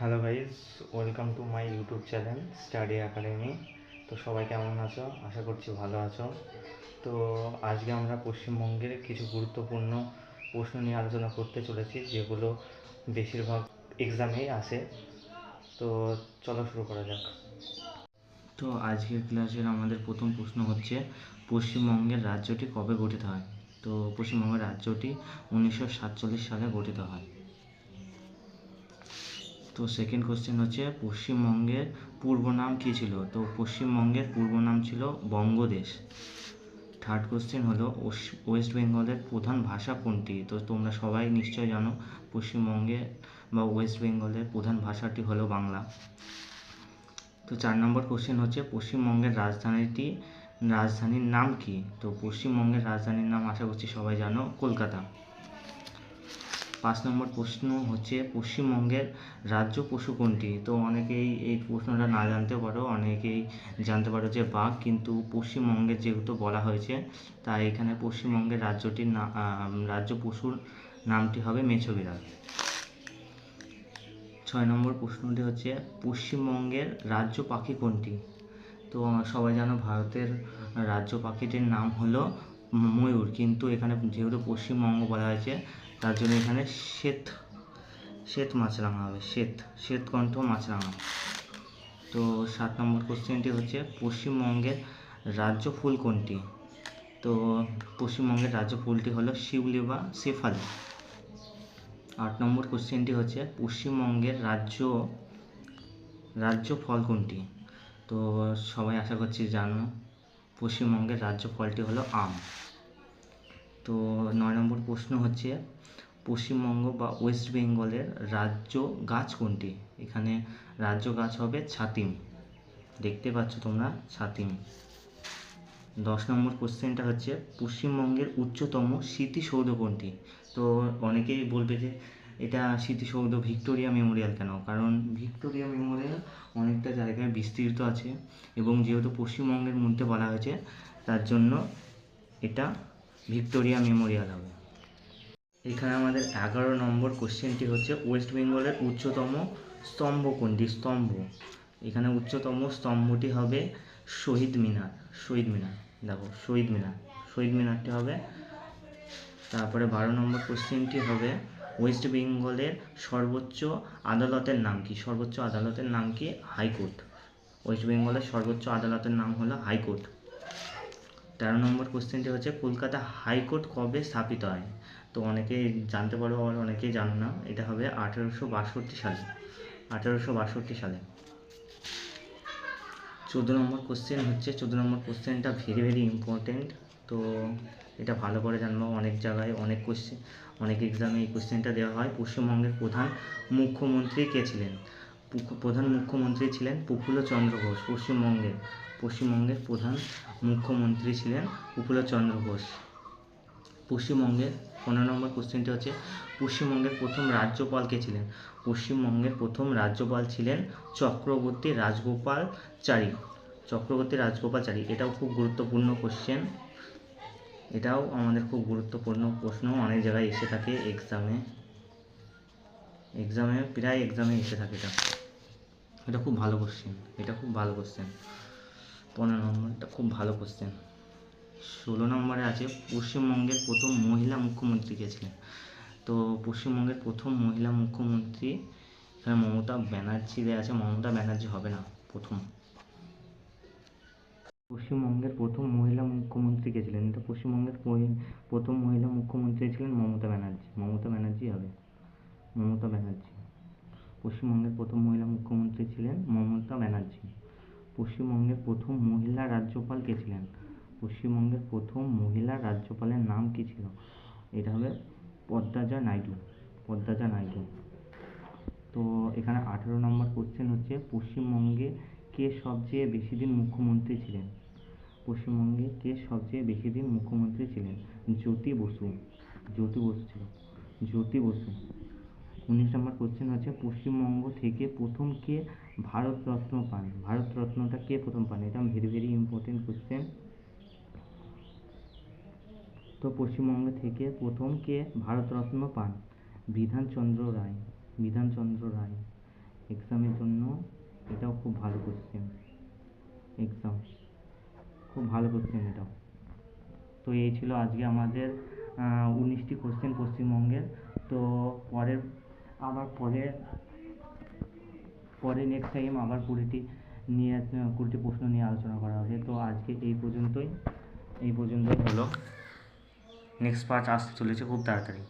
Hello guys, welcome to my YouTube channel study academy. তো সবাই কেমন আছো? আশা করছি ভালো আছো। তো আজকে আমরা পশ্চিমবঙ্গের কিছু গুরুত্বপূর্ণ প্রশ্ন নিয়ে আলোচনা করতে চলেছি, যেগুলো বেশিরভাগ এক্সামেই আসে। তো চলো শুরু করা যাক। তো আজকের ক্লাসের আমাদের প্রথম প্রশ্ন হচ্ছে, পশ্চিমবঙ্গের রাজ্যটি কবে গঠিত হয়? তো পশ্চিমবঙ্গের রাজ্যটি 1947 সালে গঠিত হয়। তো সেকেন্ড কোশ্চেন হচ্ছে, পশ্চিমবঙ্গের পূর্ব নাম কী ছিল? তো পশ্চিমবঙ্গের পূর্ব নাম ছিল বঙ্গদেশ। থার্ড কোশ্চেন হলো, ওয়েস্ট বেঙ্গলের প্রধান ভাষা কোনটি? তো তোমরা সবাই নিশ্চয় জানো, পশ্চিমবঙ্গে বা ওয়েস্ট বেঙ্গলের প্রধান ভাষাটি হলো বাংলা। তো 4 নম্বর কোশ্চেন হচ্ছে, পশ্চিমবঙ্গের রাজধানীর নাম কি? তো পশ্চিমবঙ্গের রাজধানীর নাম আশা করছি সবাই জানো, কলকাতা। 5 নম্বর প্রশ্ন হচ্ছে, পশ্চিমবঙ্গের রাজ্য পশু কোনটি? তো অনেকেই এই প্রশ্নটা না জানতে পারো, অনেকেই জানতে পারো যে বাঘ, কিন্তু পশ্চিমবঙ্গের যেহেতু বলা হয়েছে, তাই এখানে পশ্চিমবঙ্গের রাজ্য পশুর নামটি হবে মেছো বিড়াল। 6 নম্বর প্রশ্নটি হচ্ছে, পশ্চিমবঙ্গের রাজ্য পাখি কোনটি? তো সবাই জানো ভারতের রাজ্য পাখিটির নাম হলো ময়ূর, কিন্তু এখানে যেহেতু পশ্চিমবঙ্গ বলা হয়েছে, তার জন্য এখানে শ্বেত মাছরাঙা হবে, শ্বেতকণ্ঠ মাছরাঙা। তো 7 নম্বর কোশ্চেনটি হচ্ছে, পশ্চিমবঙ্গের রাজ্য ফুল কোনটি? তো পশ্চিমবঙ্গের রাজ্য ফুলটি হলো শিউলি বা শেফালি। 8 নম্বর কোশ্চেনটি হচ্ছে, পশ্চিমবঙ্গের রাজ্য ফল কোনটি? তো সবাই আশা করছি জানো, পশ্চিমবঙ্গের রাজ্য ফলটি হলো আম। তো 9 নম্বর প্রশ্ন হচ্ছে, পশ্চিমবঙ্গ বা ওয়েস্ট বেঙ্গলের রাজ্য গাছ কোনটি? এখানে রাজ্য গাছ হবে ছাতিম, দেখতে পাচ্ছ তোমরা, ছাতিম। 10 নম্বর কোশ্চেনটা হচ্ছে, পশ্চিমবঙ্গের উচ্চতম স্মৃতিসৌধ কোনটি? তো অনেকেই বলবে যে এটা স্মৃতিসৌধ ভিক্টোরিয়া মেমোরিয়াল কেন? কারণ ভিক্টোরিয়া মেমোরিয়াল অনেকটা জায়গায় বিস্তৃত আছে, এবং যেহেতু পশ্চিমবঙ্গের মধ্যে বলা হয়েছে, তার জন্য এটা ভিক্টোরিয়া মেমোরিয়াল হবে। এখানে আমাদের 11 নম্বর কোশ্চেনটি হচ্ছে, ওয়েস্ট বেঙ্গলের উচ্চতম স্তম্ভ কোনটি? এখানে উচ্চতম স্তম্ভটি হবে শহীদ মিনার। দেখো, শহীদ মিনারটি হবে। তারপরে 12 নম্বর কোশ্চেনটি হবে, ওয়েস্ট বেঙ্গলের সর্বোচ্চ আদালতের নাম কি? হাইকোর্ট। ওয়েস্ট বেঙ্গলের সর্বোচ্চ আদালতের নাম হলো হাইকোর্ট। 13 নম্বর কোশ্চেনটি হচ্ছে, কলকাতা হাইকোর্ট কবে স্থাপিত হয়? তো অনেকেই জানতে পারো, আর অনেকেই জানো না, এটা হবে 1862 সালে। 14 নম্বর কোশ্চেনটা ভেরি ইম্পর্টেন্ট। তো এটা ভালো করে জানবো, অনেক জায়গায় অনেক এক্সামে এই কোশ্চেনটা দেওয়া হয়। পশ্চিমবঙ্গের প্রধান মুখ্যমন্ত্রী কে ছিলেন? প্রধান মুখ্যমন্ত্রী ছিলেন প্রফুল্লচন্দ্র ঘোষ। পশ্চিমবঙ্গের প্রধান মুখ্যমন্ত্রী ছিলেন প্রফুল্লচন্দ্র ঘোষ। পশ্চিমবঙ্গের 15 নম্বর কোশ্চেনটি হচ্ছে, পশ্চিমবঙ্গের প্রথম রাজ্যপাল কে ছিলেন? পশ্চিমবঙ্গের প্রথম রাজ্যপাল ছিলেন চক্রবর্তী রাজগোপালচারী। এটাও খুব গুরুত্বপূর্ণ কোশ্চেন, এটাও আমাদের খুব গুরুত্বপূর্ণ প্রশ্ন, অনেক জায়গায় এসে থাকে প্রায় এক্সামে এসে থাকে। এটা খুব ভালো কোশ্চেন। 15 নম্বরটা খুব ভালো কোশ্চেন। 16 নম্বরে আছে, পশ্চিমবঙ্গের প্রথম মহিলা মুখ্যমন্ত্রী কে ছিলেন? তো পশ্চিমবঙ্গের প্রথম মহিলা মুখ্যমন্ত্রী, এখানে মমতা ব্যানার্জি দেওয়া আছে, মমতা ব্যানার্জি হবে না। পশ্চিমবঙ্গের প্রথম মহিলা মুখ্যমন্ত্রী কে ছিলেন? এটা পশ্চিমবঙ্গের প্রথম মহিলা মুখ্যমন্ত্রী ছিলেন মমতা ব্যানার্জি হবে। পশ্চিমবঙ্গের প্রথম মহিলা মুখ্যমন্ত্রী ছিলেন মমতা ব্যানার্জি। পশ্চিমবঙ্গের প্রথম মহিলা রাজ্যপাল কে ছিলেন? পশ্চিমবঙ্গের প্রথম মহিলা রাজ্যপালের নাম কি ছিল? এটা হবে পদ্মাজা নাইডু। তো এখানে 18 নম্বর কোশ্চেন হচ্ছে, পশ্চিমবঙ্গে কে সবচেয়ে বেশি দিন মুখ্যমন্ত্রী ছিলেন? জ্যোতি বসু ছিল। 19 নম্বর কোশ্চেন হচ্ছে, পশ্চিমবঙ্গ থেকে প্রথম কে ভারতরত্ন পান? ভারতরত্নটা কে প্রথম পান? এটা ভেরি ইম্পর্টেন্ট কোশ্চেন। তো পশ্চিমবঙ্গ থেকে প্রথম কে ভারতরত্ন পান? বিধানচন্দ্র রায়। এক্সামের জন্য এটাও খুব ভালো কোশ্চেন। এক্সাম খুব ভালো কোশ্চেন এটাও। তো এই ছিল আজকে আমাদের 19টি কোশ্চেন পশ্চিমবঙ্গের। তো পরের আবার পরে নেক্সট টাইম আবার 20টি প্রশ্ন নিয়ে আলোচনা করা হবে। তো আজকে এই পর্যন্তই হলো। নেক্সট পার্ট আসতে চলেছে খুব তাড়াতাড়ি।